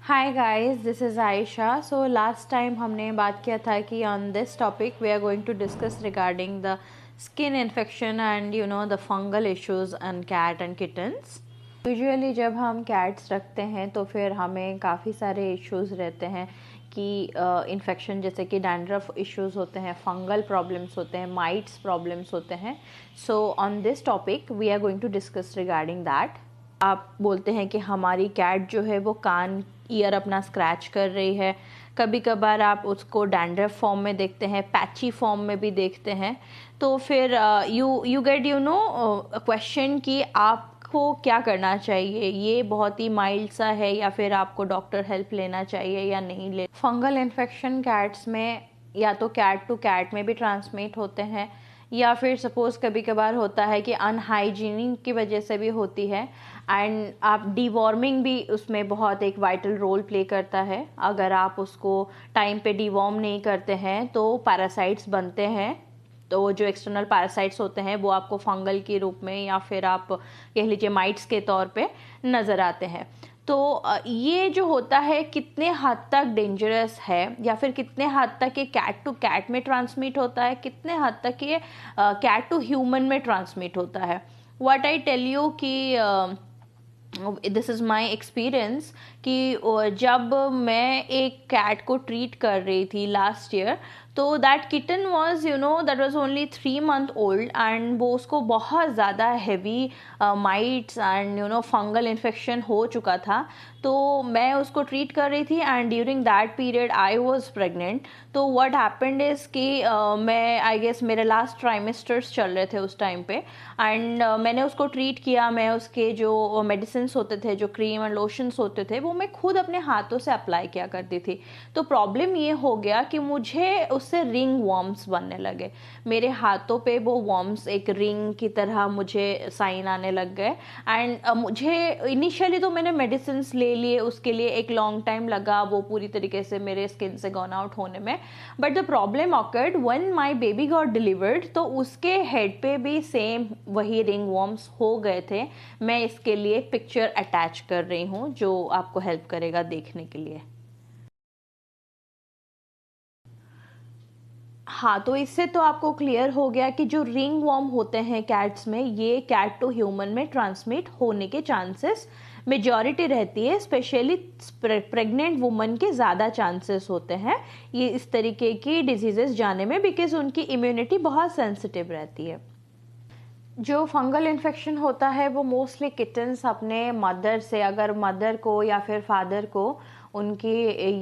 Hi guys, this is Ayesha. So last time हमने बात किया था कि on this topic we are going to discuss regarding the skin infection and the fungal issues and cat and kittens. Usually जब हम cats रखते हैं तो फिर हमें काफ़ी सारे इश्यूज रहते हैं कि इन्फेक्शन जैसे कि डैंड्रफ इश्यूज होते हैं, फंगल प्रॉब्लम्स होते हैं, माइट्स प्रॉब्लम्स होते हैं। So on this topic we are going to discuss regarding that. आप बोलते हैं कि हमारी कैट जो है वो कान ईयर अपना स्क्रैच कर रही है। कभी कभार आप उसको डैंड्रफ फॉर्म में देखते हैं, पैची फॉर्म में भी देखते हैं। तो फिर यू गेट क्वेश्चन कि आपको क्या करना चाहिए, ये बहुत ही माइल्ड सा है या फिर आपको डॉक्टर हेल्प लेना चाहिए या नहीं ले। फंगल इन्फेक्शन कैट्स में या तो कैट टू कैट में भी ट्रांसमिट होते हैं या फिर सपोज़ कभी कभार होता है कि अनहाइजीनिक की वजह से भी होती है। एंड आप डीवॉर्मिंग भी उसमें बहुत एक वाइटल रोल प्ले करता है। अगर आप उसको टाइम पे डीवॉर्म नहीं करते हैं तो पैरासाइट्स बनते हैं। तो जो एक्सटर्नल पैरासाइट्स होते हैं वो आपको फंगल के रूप में या फिर आप कह लीजिए माइट्स के तौर पे नज़र आते हैं। तो ये जो होता है कितने हद तक डेंजरस है या फिर कितने हद तक ये कैट टू कैट में ट्रांसमिट होता है, कितने हद तक ये कैट टू ह्यूमन में ट्रांसमिट होता है। व्हाट आई टेल यू कि दिस इज़ माई एक्सपीरियंस कि जब मैं एक कैट को ट्रीट कर रही थी लास्ट ईयर, तो that kitten was that was only 3 month old and वो उसको बहुत ज़्यादा heavy mites and fungal infection हो चुका था। तो मैं उसको ट्रीट कर रही थी and during that period I was pregnant. तो व्हाट हैपेंड इज़ कि मैं आई गेस मेरे लास्ट ट्राइमेस्टर्स चल रहे थे उस टाइम पे एंड मैंने उसको ट्रीट किया। मैं उसके जो मेडिसिन होते थे, जो क्रीम एंड लोशंस होते थे, वो मैं खुद अपने हाथों से अप्लाई किया करती थी। तो प्रॉब्लम ये हो गया कि मुझे उससे रिंग वॉर्म्स बनने लगे। मेरे हाथों पे वो वॉर्म्स एक रिंग की तरह मुझे साइन आने लग गए। एंड मुझे इनिशियली तो मैंने मेडिसिन ले लिए, उसके लिए एक लॉन्ग टाइम लगा वो पूरी तरीके से मेरे स्किन से गॉन आउट होने में। But the problem awkward when my baby got delivered, तो उसके हेड पे भी सेम वही रिंग वॉर्म्स हो गए थे। मैं इसके लिए पिक्चर अटैच कर रही हूँ जो आपको हेल्प करेगा देखने के लिए। हाँ, तो इससे तो आपको क्लियर हो गया कि जो रिंग वॉर्म होते हैं कैट्स में, ये कैट टू ह्यूमन में ट्रांसमिट होने के चांसेस मेजॉरिटी रहती है। स्पेशली प्रेग्नेंट वुमन के ज़्यादा चांसेस होते हैं ये इस तरीके की डिजीजेस जाने में, बिकॉज उनकी इम्यूनिटी बहुत सेंसिटिव रहती है। जो फंगल इन्फेक्शन होता है वो मोस्टली किटन्स अपने मदर से, अगर मदर को या फिर फादर को उनकी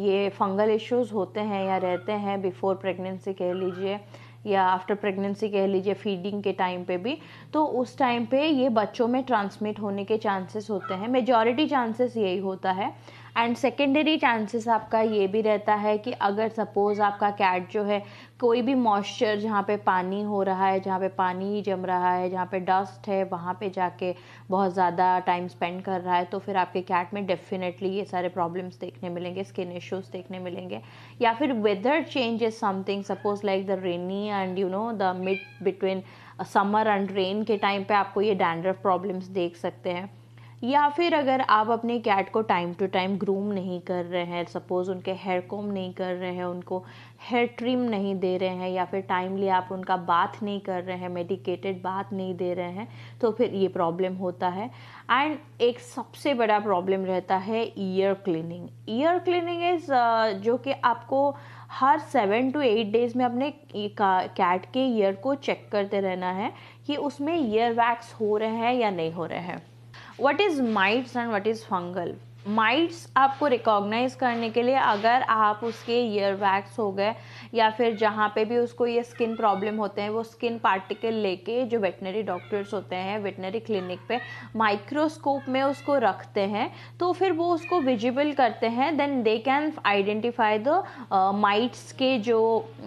ये फंगल इश्यूज होते हैं या रहते हैं बिफोर प्रेगनेंसी कह लीजिए या आफ्टर प्रेगनेंसी कह लीजिए, फीडिंग के टाइम पे भी, तो उस टाइम पे ये बच्चों में ट्रांसमिट होने के चांसेस होते हैं। मेजॉरिटी चांसेस यही होता है। एंड सेकेंडरी चांसेस आपका ये भी रहता है कि अगर सपोज़ आपका कैट जो है कोई भी मॉइस्चर, जहाँ पे पानी हो रहा है, जहाँ पे पानी जम रहा है, जहाँ पे डस्ट है, वहाँ पे जाके बहुत ज़्यादा टाइम स्पेंड कर रहा है, तो फिर आपके कैट में डेफिनेटली ये सारे प्रॉब्लम्स देखने मिलेंगे, स्किन इश्यूज देखने मिलेंगे। या फिर weather change is something, suppose like the rainy and the mid between summer and rain के टाइम पे आपको ये डैंड्रफ प्रॉब्लम्स देख सकते हैं। या फिर अगर आप अपने कैट को टाइम टू टाइम ग्रूम नहीं कर रहे हैं, सपोज़ उनके हेयर कोम नहीं कर रहे हैं, उनको हेयर ट्रिम नहीं दे रहे हैं, या फिर टाइमली आप उनका बाथ नहीं कर रहे हैं, मेडिकेटेड बाथ नहीं दे रहे हैं, तो फिर ये प्रॉब्लम होता है। एंड एक सबसे बड़ा प्रॉब्लम रहता है year cleaning. Year cleaning is जो कि आपको हर 7 to 8 डेज में अपने कैट के ईयर को चेक करते रहना है कि उसमें ईयर वैक्स हो रहे हैं या नहीं हो रहे हैं। What is mites and what is fungal? Mites आपको रिकॉग्नाइज करने के लिए अगर आप उसके ईयर वैक्स हो गए या फिर जहाँ पे भी उसको ये स्किन प्रॉब्लम होते हैं, वो स्किन पार्टिकल लेके जो वेटनरी डॉक्टर्स होते हैं वेटनरी क्लिनिक पे माइक्रोस्कोप में उसको रखते हैं, तो फिर वो उसको विजिबल करते हैं। Then they can identify the mites के जो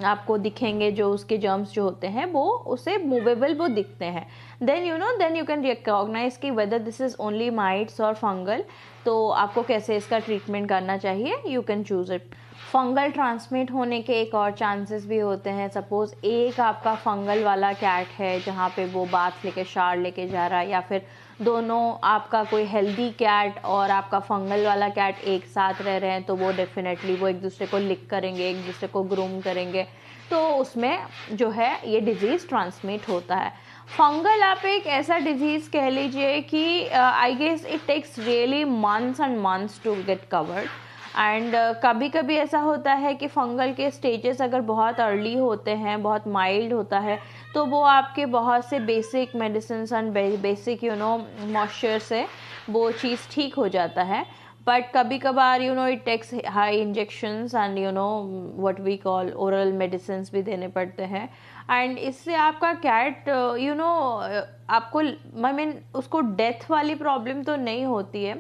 आपको दिखेंगे, जो उसके जर्म्स जो होते हैं वो उसे मूवेबल वो दिखते हैं। देन यू कैन रिकॉग्नाइज कि whether this is only mites और फंगल, तो आपको कैसे इसका ट्रीटमेंट करना चाहिए, you can choose it. Fungal transmit होने के एक और चांसेस भी होते हैं। सपोज़ एक आपका फंगल वाला कैट है जहाँ पे वो बाथ लेके शार लेके जा रहा है, या फिर दोनों आपका कोई हेल्दी कैट और आपका फंगल वाला कैट एक साथ रह रहे हैं, तो वो डेफिनेटली वो एक दूसरे को लिक करेंगे, एक दूसरे को ग्रूम करेंगे, तो उसमें जो है ये डिजीज़ ट्रांसमिट होता है। फंगल आप एक ऐसा डिजीज़ कह लीजिए कि I guess it takes really months and months to get covered. And कभी कभी ऐसा होता है कि फंगल के स्टेजेस अगर बहुत अर्ली होते हैं, बहुत माइल्ड होता है, तो वो आपके बहुत से basic medicine and basic moisture से वो चीज़ ठीक हो जाता है। बट कभी कभार it takes high injections and what we call oral medicine भी देने पड़ते हैं। एंड इससे आपका कैट आपको आई मीन उसको डेथ वाली प्रॉब्लम तो नहीं होती है,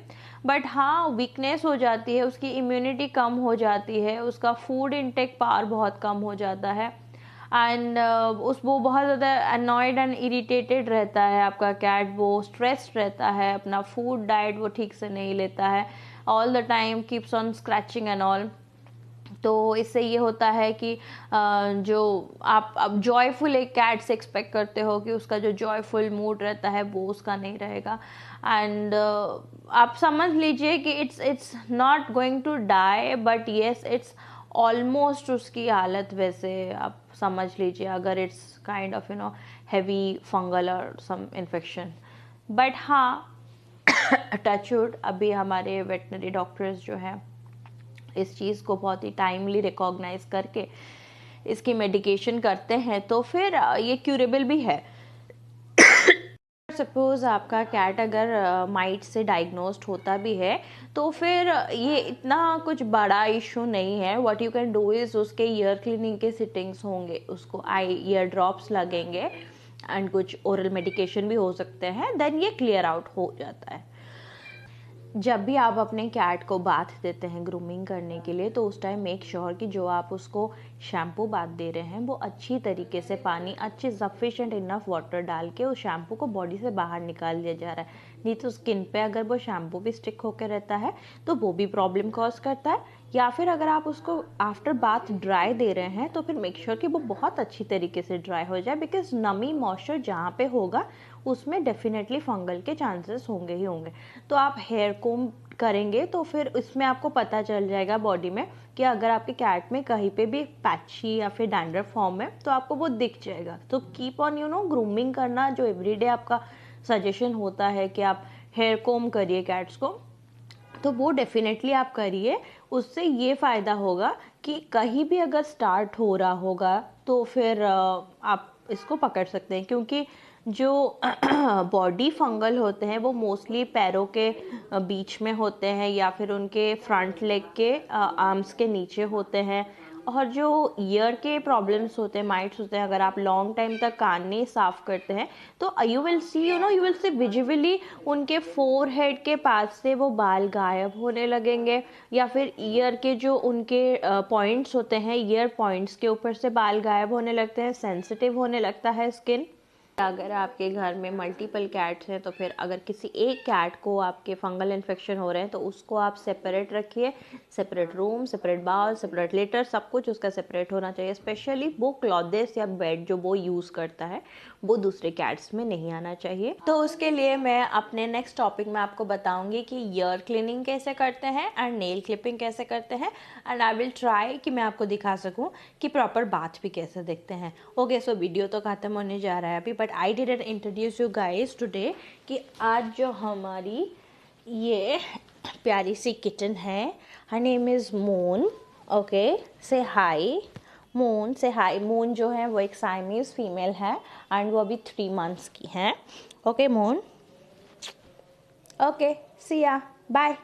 बट हाँ वीकनेस हो जाती है, उसकी इम्यूनिटी कम हो जाती है, उसका फूड इनटेक पावर बहुत कम हो जाता है, एंड वो बहुत ज़्यादा अनॉयड एंड इरिटेटेड रहता है आपका कैट, वो स्ट्रेस्ड रहता है, अपना फूड डाइट वो ठीक से नहीं लेता है, all the time keeps on scratching and all. तो इससे ये होता है कि जो आप अब जॉयफुल एक कैट से एक्सपेक्ट करते हो कि उसका जो जॉयफुल मूड रहता है वो उसका नहीं रहेगा। एंड आप समझ लीजिए कि it's not going to die, but yes it's almost उसकी हालत वैसे आप समझ लीजिए, अगर it's kind of heavy fungal और सम इन्फेक्शन। बट हाँ टचवुड अभी हमारे वेटनरी डॉक्टर्स जो हैं इस चीज़ को बहुत ही टाइमली रिकॉग्नाइज करके इसकी मेडिकेशन करते हैं, तो फिर ये क्यूरेबल भी है। सपोज़ आपका कैट अगर माइट से डायग्नोस्ड होता भी है, तो फिर ये इतना कुछ बड़ा इशू नहीं है। What you can do is उसके ईयर क्लीनिंग के सिटिंग्स होंगे, उसको ईयर ड्रॉप्स लगेंगे एंड कुछ ओरल मेडिकेशन भी हो सकते हैं, देन ये क्लियर आउट हो जाता है। जब भी आप अपने कैट को बाथ देते हैं ग्रूमिंग करने के लिए, तो उस टाइम मेक श्योर कि जो आप उसको शैम्पू बाथ दे रहे हैं वो अच्छी तरीके से पानी अच्छे सफिशेंट इनफ वाटर डाल के उस शैम्पू को बॉडी से बाहर निकाल दिया जा रहा है। नहीं तो स्किन पे अगर वो शैम्पू भी स्टिक होकर रहता है तो वो भी प्रॉब्लम कॉज करता है। या फिर अगर आप उसको आफ्टर बाथ ड्राई दे रहे हैं तो फिर मेक श्योर कि वो बहुत अच्छी तरीके से ड्राई हो जाए, बिकॉज नमी मॉइस्चर जहाँ पे होगा उसमें डेफिनेटली फंगल के चांसेस होंगे ही होंगे। तो आप हेयर कोम करेंगे तो फिर इसमें आपको पता चल जाएगा बॉडी में कि अगर आपके कैट में कहीं पे भी पैची या फिर डैंड्रफ फॉर्म है तो आपको वो दिख जाएगा। तो कीप ऑन ग्रूमिंग करना, जो एवरीडे आपका सजेशन होता है कि आप हेयर कोम करिए कैट्स को, तो वो डेफिनेटली आप करिए। उससे ये फ़ायदा होगा कि कहीं भी अगर स्टार्ट हो रहा होगा तो फिर आप इसको पकड़ सकते हैं, क्योंकि जो बॉडी फंगल होते हैं वो मोस्टली पैरों के बीच में होते हैं या फिर उनके फ्रंट लेग के आर्म्स के नीचे होते हैं। और जो ईयर के प्रॉब्लम्स होते हैं, माइट्स होते हैं, अगर आप लॉन्ग टाइम तक कान नहीं साफ करते हैं तो यू विल सी विजिबली उनके फोरहेड के पास से वो बाल गायब होने लगेंगे, या फिर ईयर के जो उनके पॉइंट्स होते हैं, ईयर पॉइंट्स के ऊपर से बाल गायब होने लगते हैं, सेंसिटिव होने लगता है स्किन। अगर आपके घर में मल्टीपल कैट्स हैं तो फिर अगर किसी एक कैट को आपके फंगल इन्फेक्शन हो रहे हैं तो उसको आप सेपरेट रखिए, separate room, separate bowl, separate letter, सब कुछ उसका सेपरेट होना चाहिए। स्पेशली वो क्लॉथेस या बेड जो वो यूज़ करता है वो दूसरे कैट्स में नहीं आना चाहिए। तो उसके लिए मैं अपने नेक्स्ट टॉपिक में आपको बताऊंगी कि ईयर क्लीनिंग कैसे करते हैं एंड नेल क्लिपिंग कैसे करते हैं, एंड आई विल ट्राई कि मैं आपको दिखा सकूं कि प्रॉपर बाथ भी कैसे देखते हैं। ओके, सो वीडियो तो ख़त्म होने जा रहा है अभी, but I didn't introduce you guys today कि आज जो हमारी ये प्यारी सी किटन है, her name is moon. Okay, से हाई मून, से हाई। मून जो है वो एक साइमीज फीमेल है एंड वो अभी 3 months की है। ओके मून, ओके सी या, बाय।